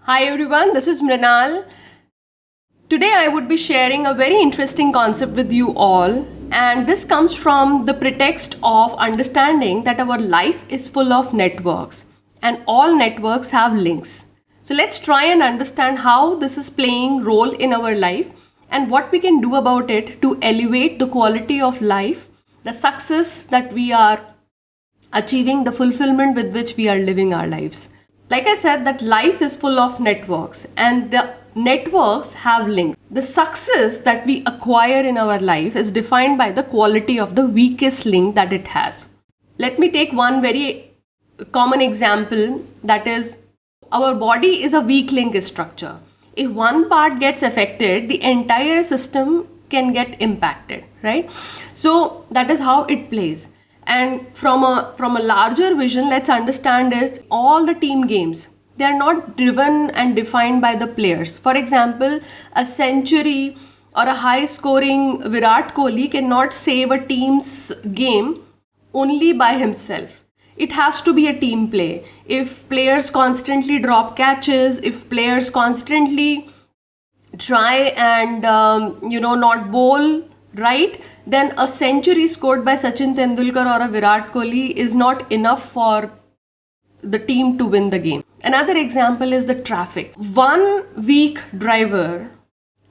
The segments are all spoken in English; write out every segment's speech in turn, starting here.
Hi everyone, this is Mrinal. Today I would be sharing a very interesting concept with you all, and this comes from the pretext of understanding that our life is full of networks and all networks have links. So let's try and understand how this is playing role in our life and what we can do about it to elevate the quality of life, the success that we are achieving, the fulfillment with which we are living our lives. Like I said, that life is full of networks and the networks have links. The success that we acquire in our life is defined by the quality of the weakest link that it has. Let me take one very common example, that is, our body is a weak link structure. If one part gets affected, the entire system can get impacted, right? So that is how it plays. And from a larger vision, let's understand it. All the team games, they are not driven and defined by the players. For example, a century or a high scoring Virat Kohli cannot save a team's game only by himself. It has to be a team play. If players constantly drop catches, if players constantly try and not bowl right, then a century scored by Sachin Tendulkar or a Virat Kohli is not enough for the team to win the game. Another example is the traffic. One weak driver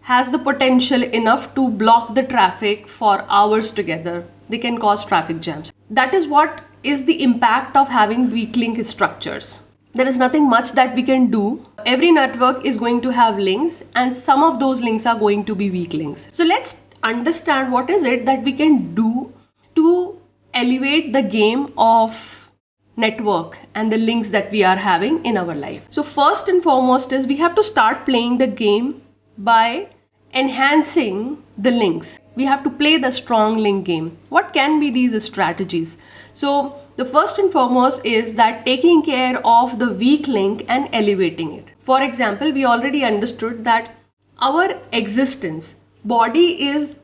has the potential enough to block the traffic for hours together. They can cause traffic jams. That is what is the impact of having weak link structures. There is nothing much that we can do. Every network is going to have links, and some of those links are going to be weak links. So let's understand what is it that we can do to elevate the game of network and the links that we are having in our life. So first and foremost is we have to start playing the game by enhancing the links. We have to play the strong link game. What can be these strategies? So the first and foremost is that taking care of the weak link and elevating it. For example, we already understood that our existence, body is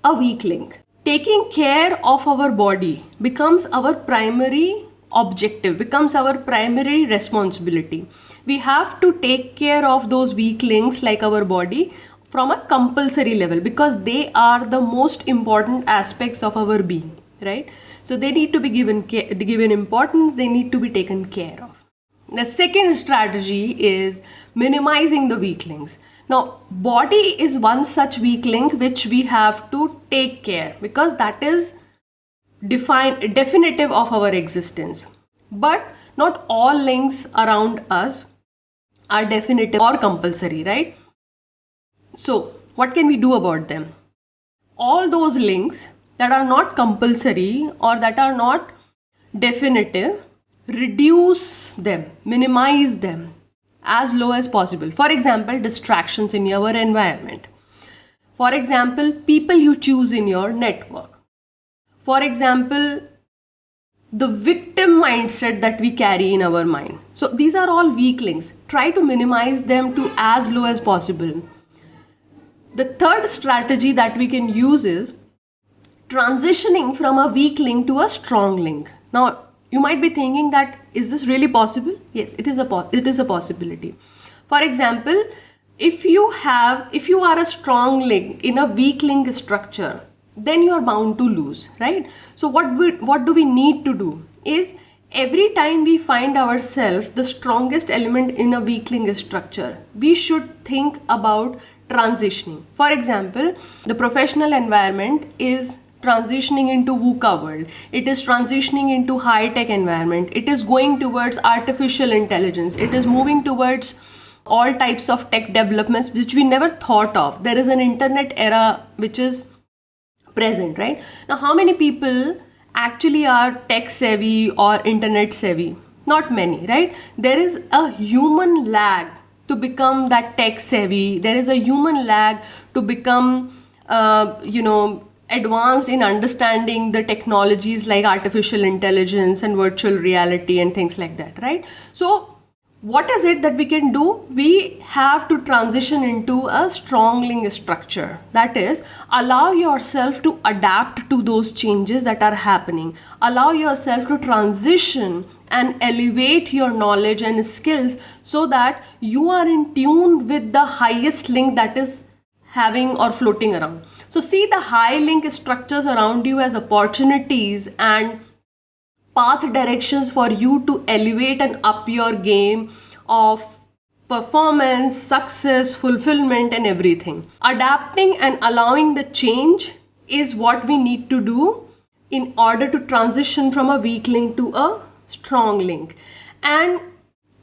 a weak link. Taking care of our body becomes our primary objective, becomes our primary responsibility. We have to take care of those weak links like our body from a compulsory level because they are the most important aspects of our being, right? So they need to be given importance, they need to be taken care of. The second strategy is minimizing the weak links. Now, body is one such weak link which we have to take care because that is definitive of our existence. But not all links around us are definitive or compulsory, right? So, what can we do about them? All those links that are not compulsory or that are not definitive, reduce them, minimize them as low as possible. For example, distractions in your environment. For example, people you choose in your network. For example, the victim mindset that we carry in our mind. So these are all weak links. Try to minimize them to as low as possible. The third strategy that we can use is transitioning from a weak link to a strong link. Now, you might be thinking that, is this really possible? Yes, it is a possibility. For example, if you are a strong link in a weak link structure, then you are bound to lose, right? So what do we need to do is every time we find ourselves the strongest element in a weak link structure, we should think about transitioning. For example, the professional environment is transitioning into VUCA world. It is transitioning into high-tech environment. It is going towards artificial intelligence. It is moving towards all types of tech developments which we never thought of. There is an internet era which is present, right? Now, how many people actually are tech savvy or internet savvy? Not many, right? There is a human lag to become that tech savvy. There is a human lag to become, advanced in understanding the technologies like artificial intelligence and virtual reality and things like that, right? So what is it that we can do? We have to transition into a strong link structure. That is, allow yourself to adapt to those changes that are happening. Allow yourself to transition and elevate your knowledge and skills so that you are in tune with the highest link that is having or floating around. So see the high link structures around you as opportunities and path directions for you to elevate and up your game of performance, success, fulfillment, and everything. Adapting and allowing the change is what we need to do in order to transition from a weak link to a strong link. And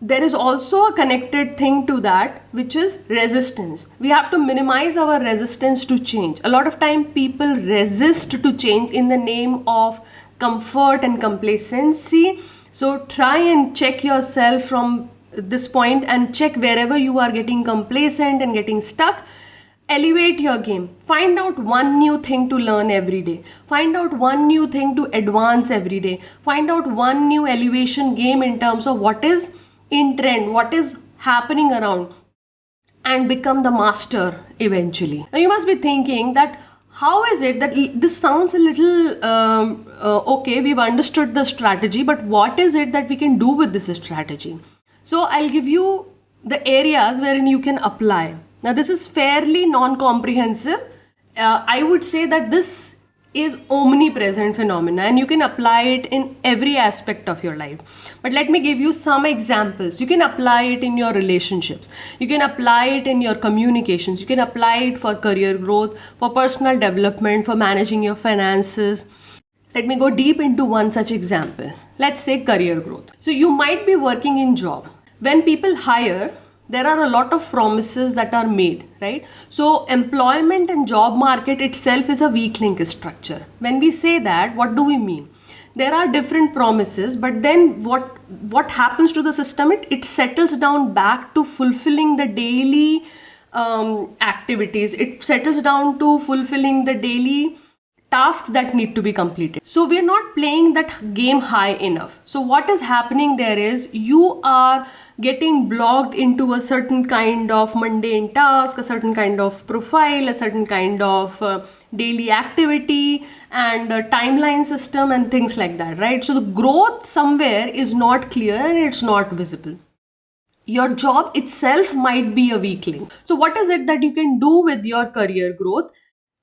there is also a connected thing to that, which is resistance. We have to minimize our resistance to change. A lot of time people resist to change in the name of comfort and complacency. So try and check yourself from this point and check wherever you are getting complacent and getting stuck. Elevate your game. Find out one new thing to learn every day. Find out one new thing to advance every day. Find out one new elevation game in terms of what is in trend, what is happening around, and become the master eventually. Now you must be thinking that how is it that this sounds a little okay, we've understood the strategy, but what is it that we can do with this strategy? So I'll give you the areas wherein you can apply. Now this is fairly non-comprehensive. I would say that this is omnipresent phenomena and you can apply it in every aspect of your life. But let me give you some examples. You can apply it in your relationships. You can apply it in your communications. You can apply it for career growth, for personal development, for managing your finances. Let me go deep into one such example. Let's say career growth. So you might be working in job. When people hire, there are a lot of promises that are made, right? So employment and job market itself is a weak link structure. When we say that, what do we mean? There are different promises, but then what happens to the system? It settles down back to fulfilling the daily activities. It settles down to fulfilling the daily tasks that need to be completed. So we're not playing that game high enough. So what is happening there is you are getting blocked into a certain kind of mundane task, a certain kind of profile, a certain kind of daily activity and timeline system and things like that, right? So the growth somewhere is not clear and it's not visible. Your job itself might be a weak link. So what is it that you can do with your career growth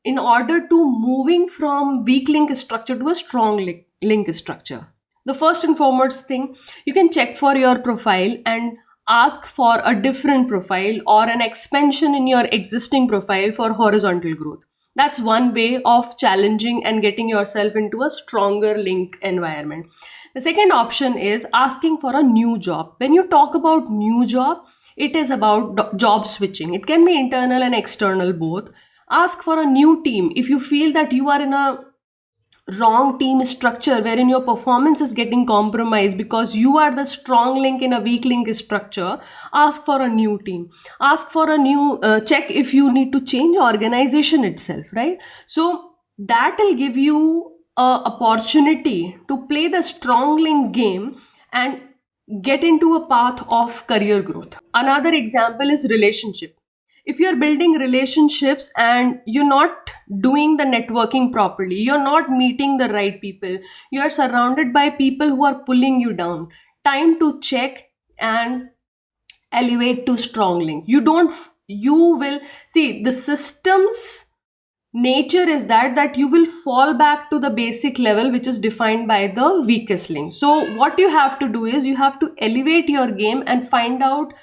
in order to moving from weak link structure to a strong link structure? The first and foremost thing, you can check for your profile and ask for a different profile or an expansion in your existing profile for horizontal growth. That's one way of challenging and getting yourself into a stronger link environment. The second option is asking for a new job. When you talk about new job, it is about job switching. It can be internal and external both. Ask for a new team. If you feel that you are in a wrong team structure wherein your performance is getting compromised because you are the strong link in a weak link structure, ask for a new team. Ask for a new check if you need to change organization itself, right? So that will give you a opportunity to play the strong link game and get into a path of career growth. Another example is relationship. If you're building relationships and you're not doing the networking properly, you're not meeting the right people, you're surrounded by people who are pulling you down, time to check and elevate to strong link. You will see the system's nature is that you will fall back to the basic level which is defined by the weakest link. So what you have to do is you have to elevate your game and find out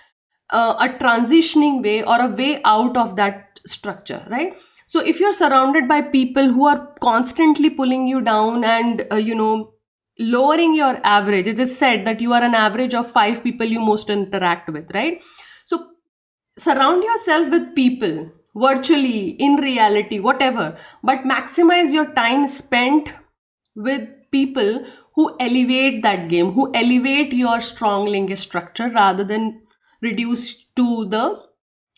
a transitioning way or a way out of that structure, right? So if you're surrounded by people who are constantly pulling you down and lowering your average, it is said that you are an average of 5 people you most interact with, right? So surround yourself with people virtually, in reality, whatever, but maximize your time spent with people who elevate that game, who elevate your strong link structure rather than reduce to the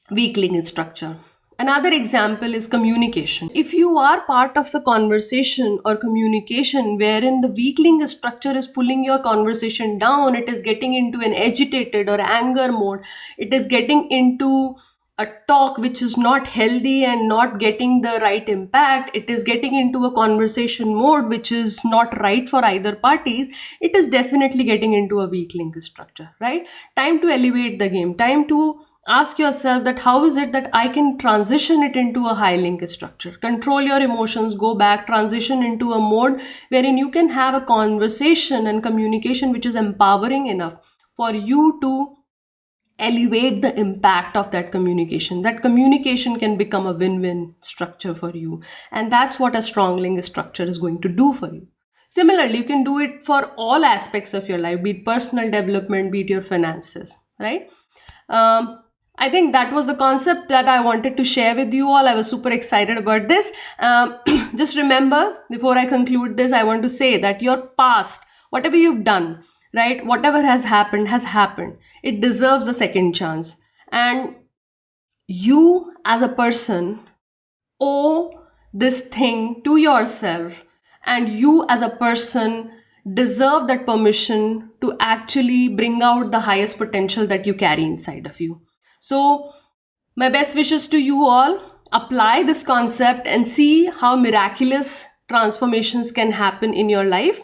weak link structure. Another example is communication. If you are part of a conversation or communication wherein the weak link structure is pulling your conversation down, it is getting into an agitated or anger mode, it is getting into a talk which is not healthy and not getting the right impact, it is getting into a conversation mode which is not right for either parties, it is definitely getting into a weak link structure, right? Time to elevate the game, time to ask yourself that how is it that I can transition it into a high link structure. Control your emotions, go back, transition into a mode wherein you can have a conversation and communication which is empowering enough for you to elevate the impact of that communication. That communication can become a win-win structure for you. And that's what a strong link structure is going to do for you. Similarly, you can do it for all aspects of your life, be it personal development, be it your finances, right? I think that was the concept that I wanted to share with you all. I was super excited about this. Just remember, before I conclude this, I want to say that your past, whatever you've done, right, whatever has happened, it deserves a second chance. And you as a person owe this thing to yourself, and you as a person deserve that permission to actually bring out the highest potential that you carry inside of you. So my best wishes to you all. Apply this concept and see how miraculous transformations can happen in your life.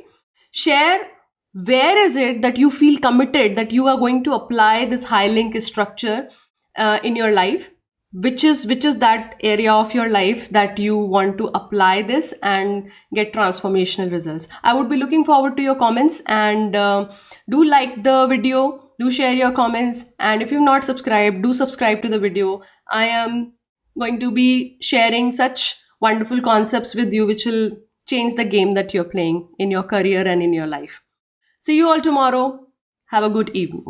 Share where is it that you feel committed that you are going to apply this high link structure in your life, which is that area of your life that you want to apply this and get transformational results. I would be looking forward to your comments, and do like the video, do share your comments, and if you've not subscribed, do subscribe to the video. I am going to be sharing such wonderful concepts with you which will change the game that you're playing in your career and in your life. See you all tomorrow. Have a good evening.